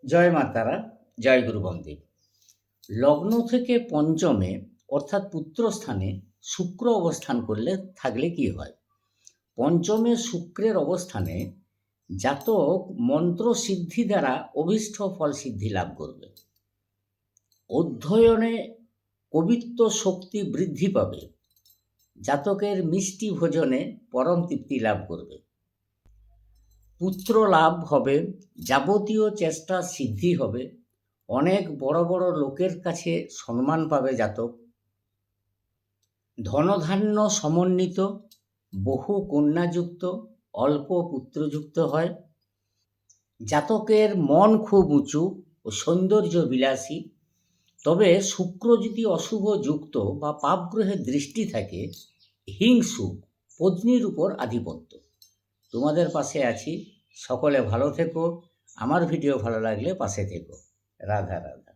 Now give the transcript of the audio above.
জয় মা তারা, জয় গুরু বামদেব। লগ্ন থেকে পঞ্চমে অর্থাৎ পুত্রস্থানে শুক্র অবস্থান করলে থাকলে কি হয়? পঞ্চমে শুক্রের অবস্থানে জাতক মন্ত্র সিদ্ধি দ্বারা অভীষ্ট ফল সিদ্ধি লাভ করবে। অধ্যয়নে কবিত্ব শক্তি বৃদ্ধি পাবে। জাতকের মিষ্টি ভোজনে পরম তৃপ্তি লাভ করবে। পুত্র লাভ হবে, যাবতীয় চেষ্টা সিদ্ধি হবে, অনেক বড় বড় লোকের কাছে সম্মান পাবে জাতক। ধনধান্য সমন্বিত, বহু কন্যাযুক্ত, অল্প পুত্রযুক্ত হয়। জাতকের মন খুব উঁচু ও সৌন্দর্য বিলাসী। তবে শুক্র যদি অশুভ যুক্ত বা পাপগ্রহের দৃষ্টি থাকে, হিংসু, পত্নীর উপর আধিপত্য। তোমাদের পাশে আছি, সকলে ভালো থেকো। আমার ভিডিও ভালো লাগলে পাশে থেকো। রাধা রাধা।